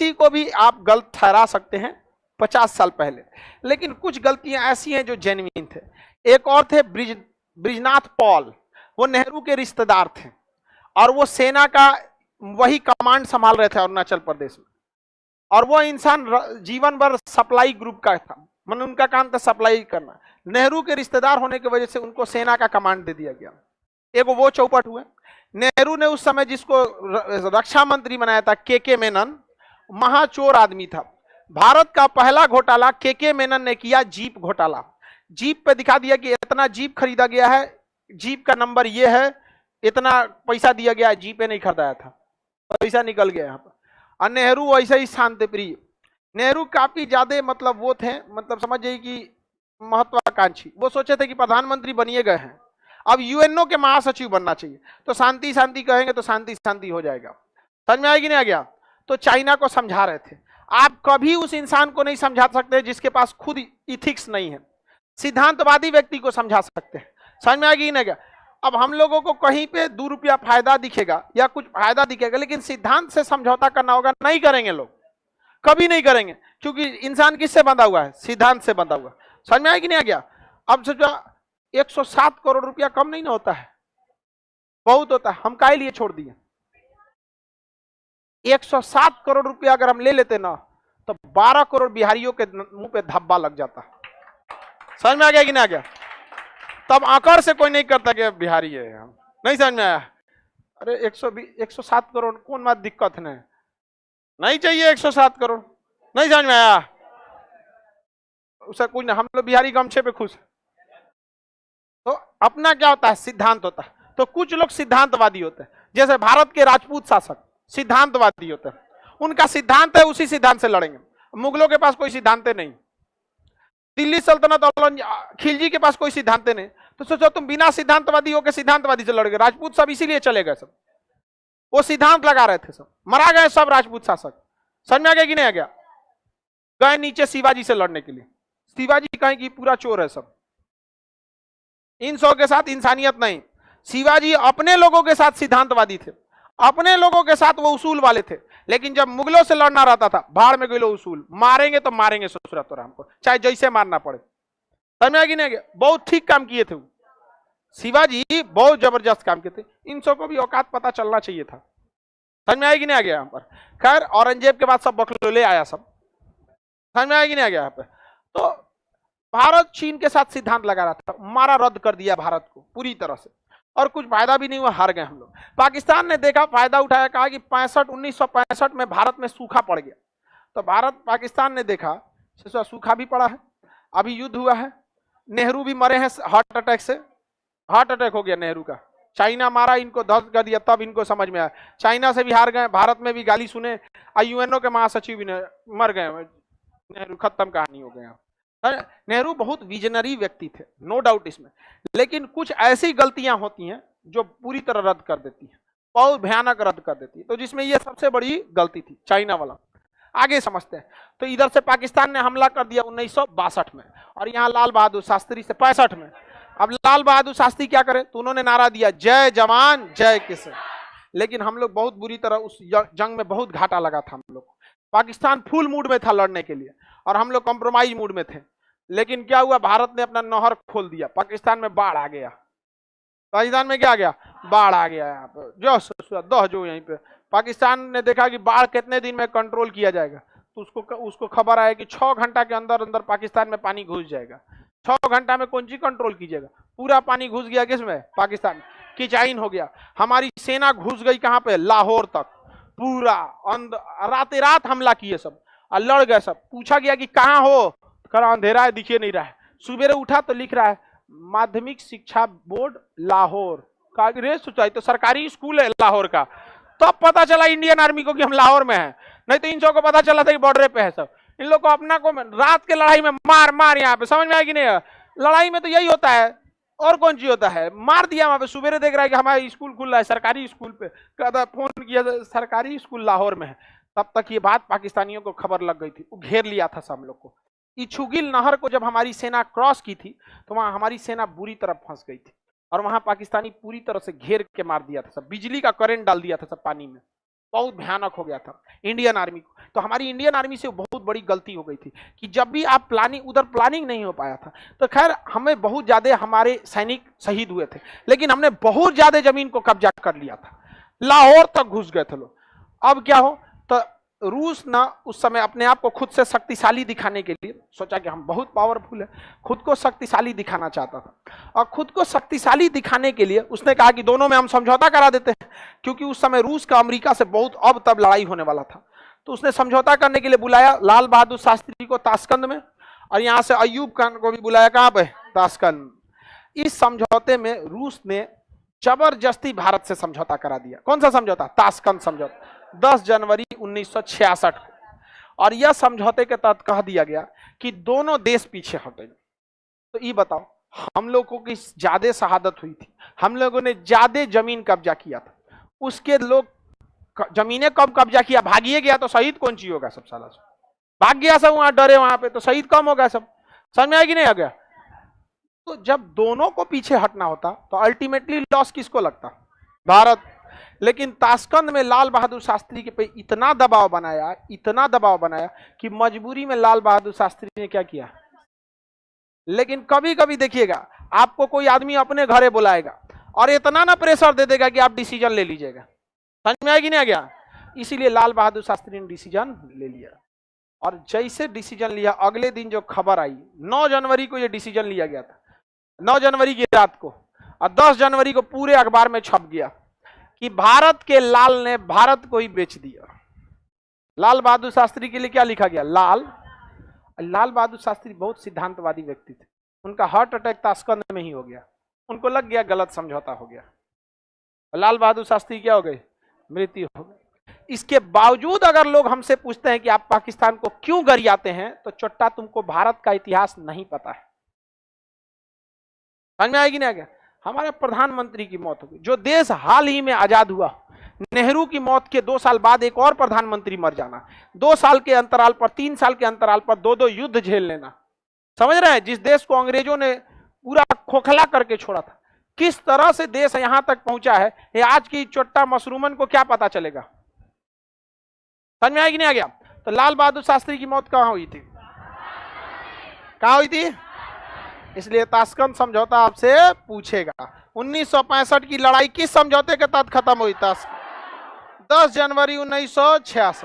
किसी को भी आप गलत ठहरा सकते हैं 50 साल पहले, लेकिन कुछ गलतियां ऐसी हैं जो जेन्युइन थे। एक और थे ब्रिजनाथ पॉल, वो नेहरू के रिश्तेदार थे और वो सेना का वही कमांड संभाल रहे थे अरुणाचल प्रदेश में। और वो इंसान जीवन भर सप्लाई ग्रुप का था, मतलब उनका काम था सप्लाई करना। नेहरू के रिश्तेदार होने की वजह से उनको सेना का कमांड दे दिया गया। एक वो चौपट हुए। नेहरू ने उस समय जिसको रक्षा मंत्री बनाया था के मेनन, महाचोर आदमी था। भारत का पहला घोटाला के मेनन ने किया, जीप घोटाला। जीप पे दिखा दिया कि इतना जीप खरीदा गया है, जीप का नंबर ये है, इतना पैसा दिया गया है। जीप नहीं खरीदाया था, पैसा निकल गया यहाँ पर। और नेहरू ऐसे ही शांति प्रिय। नेहरू काफी ज्यादा मतलब वो थे, मतलब समझ जाइए कि महत्वाकांक्षी। वो सोचे थे कि प्रधानमंत्री बनिए गए हैं, अब यूएनओ के महासचिव बनना चाहिए, तो शांति शांति कहेंगे तो शांति शांति हो जाएगा। समझ में आएगी नहीं आ गया? तो चाइना को समझा रहे थे। आप कभी उस इंसान को नहीं समझा सकते जिसके पास खुद इथिक्स नहीं है। सिद्धांतवादी व्यक्ति को समझा सकते हैं। समझ में आएगी नहीं क्या? अब हम लोगों को कहीं पे 2 रुपया फायदा दिखेगा या कुछ फायदा दिखेगा, लेकिन सिद्धांत से समझौता करना होगा, नहीं करेंगे लोग, कभी नहीं करेंगे, क्योंकि इंसान किससे बंधा हुआ है? सिद्धांत से बंधा हुआ। समझ में आएगी नहीं आ गया? अब सोचो 107 करोड़ रुपया कम नहीं ना होता है, बहुत होता है। हम काहे लिए छोड़ दिए? 107 करोड़ रुपया अगर हम ले लेते ना तो 12 करोड़ बिहारियों के मुंह पे धब्बा लग जाता। समझ में आ गया कि नहीं आ गया? तब आकर से कोई नहीं करता कि बिहारी है हम। नहीं समझ में आया? अरे 107 करोड़ कौन बात दिक्कत नहीं चाहिए 107 करोड़। नहीं समझ में आया? उसे कुछ नहीं, हम लोग बिहारी गमछे पे खुश है। तो अपना क्या होता है? सिद्धांत होता है। तो कुछ लोग सिद्धांतवादी होते हैं, जैसे भारत के राजपूत शासक सिद्धांतवादी होते हैं। उनका सिद्धांत है, उसी सिद्धांत से लड़ेंगे। मुगलों के पास कोई सिद्धांत नहीं, दिल्ली सल्तनत खिलजी के पास कोई सिद्धांत नहीं। तो सोचो तुम बिना सिद्धांतवादी होकर सिद्धांतवादी से लड़ोगे। राजपूत सब इसीलिए चले गए, सब वो सिद्धांत लगा रहे थे, सब मरा गए सब राजपूत शासक। समझ में आ गया कि नहीं आ गया? गए नीचे शिवाजी से लड़ने के लिए। शिवाजी कहें कि पूरा चोर है सब, इन सौ के साथ इंसानियत नहीं। शिवाजी अपने लोगों के साथ सिद्धांतवादी थे, अपने लोगों के साथ वो उसूल वाले थे। लेकिन जब मुगलों से लड़ना रहता था, भाड़ में गए उसूल, मारेंगे तो मारेंगे ससुरा तो हमको, चाहे जैसे मारना पड़े। समझ में आ गया नहीं? बहुत ठीक काम किए थे वो शिवाजी, बहुत जबरदस्त काम किए थे। इन सब को भी औकात पता चलना चाहिए था। समझ में आएगी नहीं आ गया? यहाँ पर खैर औरंगजेब के बाद सब बखलोले आया सब। समझ में आएगी नहीं आ गया? यहाँ पे तो भारत चीन के साथ सिद्धांत लगा रहा था, मारा रद्द कर दिया भारत को पूरी तरह से, और कुछ फायदा भी नहीं हुआ, हार गए हम लोग। पाकिस्तान ने देखा, फायदा उठाया, कहा कि 1965 में भारत में सूखा पड़ गया। तो भारत पाकिस्तान ने देखा सूखा भी पड़ा है, अभी युद्ध हुआ है, नेहरू भी मरे हैं हार्ट अटैक से, हार्ट अटैक हो गया नेहरू का, चाइना मारा, इनको ध्वस्त कर दिया, तब इनको समझ में आया। चाइना से भी हार गए, भारत में भी गाली सुने, यूएनओ के महासचिव भी मर गए, नेहरू खत्म कहानी हो गया। नेहरू बहुत विजनरी व्यक्ति थे, नो डाउट इसमें, लेकिन कुछ ऐसी गलतियां होती हैं जो पूरी तरह रद्द कर देती हैं, बहुत भयानक रद्द कर देती है। तो जिसमें ये सबसे बड़ी गलती थी चाइना वाला। आगे समझते हैं। तो इधर से पाकिस्तान ने हमला कर दिया 1962 में, और यहाँ लाल बहादुर शास्त्री से 65 में। अब लाल बहादुर शास्त्री क्या करे? तो उन्होंने नारा दिया जय जवान जय किसान। लेकिन हम लोग बहुत बुरी तरह उस जंग में बहुत घाटा लगा था हम लोग। पाकिस्तान फुल मूड में था लड़ने के लिए और हम लोग कॉम्प्रोमाइज मूड में थे। लेकिन क्या हुआ? भारत ने अपना नहर खोल दिया, पाकिस्तान में बाढ़ आ गया। पाकिस्तान में क्या आ गया? बाढ़ आ गया। यहाँ पे जो यहीं पे पाकिस्तान ने देखा कि बाढ़ कितने दिन में कंट्रोल किया जाएगा, तो उसको खबर आया कि 6 घंटा के अंदर अंदर पाकिस्तान में पानी घुस जाएगा। 6 घंटा में कौन सी कंट्रोल कीजिएगा? पूरा पानी घुस गया किसमें? पाकिस्तान। किचाइन हो गया। हमारी सेना घुस गई कहाँ पे? लाहौर तक। पूरा रात रात हमला किए सब और लड़ गए सब। पूछा गया कि कहाँ हो? करा अंधेरा है, दिखे नहीं रहा है। सुबेरे उठा तो लिख रहा है माध्यमिक शिक्षा बोर्ड लाहौर का। रे सोचा तो सरकारी स्कूल है लाहौर का। तब पता चला इंडियन आर्मी को कि हम लाहौर में हैं, नहीं तो इन सबको पता चला था कि बॉर्डर पे है सब। इन लोग को अपना को रात के लड़ाई में मार मार यहाँ पे, समझ में आएगी नहीं? लड़ाई में तो यही होता है, और कौन चीज होता है? मार दिया वहां पे। सुबेरे देख रहा है कि हमारा स्कूल खुल रहा है, सरकारी स्कूल पे, कहता फोन किया सरकारी स्कूल लाहौर में है। तब तक ये बात पाकिस्तानियों को खबर लग गई थी, वो घेर लिया था सब लोग को। इछुगिल नहर को जब हमारी सेना क्रॉस की थी तो वहां हमारी सेना बुरी तरह फंस गई थी और वहां पाकिस्तानी पूरी तरह से घेर के मार दिया था सब। बिजली का करंट डाल दिया था सब पानी में। बहुत भयानक हो गया था इंडियन आर्मी को। तो हमारी इंडियन आर्मी से बहुत बड़ी गलती हो गई थी कि जब भी आप उधर प्लानिंग नहीं हो पाया था। तो खैर हमें बहुत ज्यादा हमारे सैनिक शहीद हुए थे, लेकिन हमने बहुत ज्यादा जमीन को कब्जा कर लिया था, लाहौर तक घुस गए थे लोग। अब क्या हो, तो रूस ना उस समय अपने आप को खुद से शक्तिशाली दिखाने के लिए सोचा कि हम बहुत पावरफुल है, खुद को शक्तिशाली दिखाना चाहता था। और खुद को शक्तिशाली दिखाने के लिए उसने कहा कि दोनों में हम समझौता करा देते हैं, क्योंकि उस समय रूस का अमेरिका से बहुत अब तब लड़ाई होने वाला था। तो उसने समझौता करने के लिए बुलाया लाल बहादुर शास्त्री को ताशकंद में, और यहां से अयूब खान को भी बुलाया कहां पे, ताशकंद। इस समझौते में रूस ने जबरदस्ती भारत से समझौता करा दिया। कौन सा समझौता? ताशकंद समझौता, 10 जनवरी 1966 को। और यह समझौते के तहत कह दिया गया कि दोनों देश पीछे हटेंगे। तो ये बताओ, हम लोगों की ज्यादा शहादत हुई थी, हम लोगों ने ज्यादा जमीन कब्जा किया था, उसके लोग जमीनें कब कब्जा किया, भागिए गया तो शहीद कौन सी होगा? सब साला भाग गया सब, वहां डरे वहां पे, तो शहीद कम होगा सब। समझ में आएगी नहीं आ गया? तो जब दोनों को पीछे हटना होता तो अल्टीमेटली लॉस किसको लगता? भारत। लेकिन ताशकंद में लाल बहादुर शास्त्री के पे इतना दबाव बनाया, इतना दबाव बनाया कि मजबूरी में लाल बहादुर शास्त्री ने क्या किया। लेकिन कभी कभी देखिएगा, आपको कोई आदमी अपने घरे बुलाएगा और इतना ना प्रेशर दे देगा कि आप डिसीजन ले लीजिएगा। समझ में आएगी नहीं आ गया? इसीलिए लाल बहादुर शास्त्री ने डिसीजन ले लिया, और जैसे डिसीजन लिया अगले दिन जो खबर आई, 9 जनवरी को ये डिसीजन लिया गया था, 9 जनवरी की रात को, और 10 जनवरी को पूरे अखबार में छप गया कि भारत के लाल ने भारत को ही बेच दिया। लाल बहादुर शास्त्री के लिए क्या लिखा गया? लाल बहादुर शास्त्री बहुत सिद्धांतवादी व्यक्ति थे, उनका हार्ट अटैक ताशकंद में ही हो गया, उनको लग गया गलत समझौता हो गया, लाल बहादुर शास्त्री क्या हो गए? मृत्यु हो गई। इसके बावजूद अगर लोग हमसे पूछते हैं कि आप पाकिस्तान को क्यों गरियाते हैं, तो चट्टा तुमको भारत का इतिहास नहीं पता है। समझ में आएगी नहीं? हमारे प्रधानमंत्री की मौत हो गई, जो देश हाल ही में आजाद हुआ, नेहरू की मौत के 2 साल बाद एक और प्रधानमंत्री मर जाना, 2 साल के अंतराल पर, 3 साल के अंतराल पर 2-2 युद्ध झेल लेना। समझ रहे हैं? जिस देश को अंग्रेजों ने पूरा खोखला करके छोड़ा था, किस तरह से देश यहां तक पहुंचा है, ये आज की चोट्टा मशरूमन को क्या पता चलेगा? समझ में आएगी नहीं आ गया? तो लाल बहादुर शास्त्री की मौत कहां हुई थी? कहां हुई थी? इसलिए ताशकंद समझौता आपसे पूछेगा। 1965 की लड़ाई किस समझौते के तहत खत्म हुई? 10 जनवरी 1966।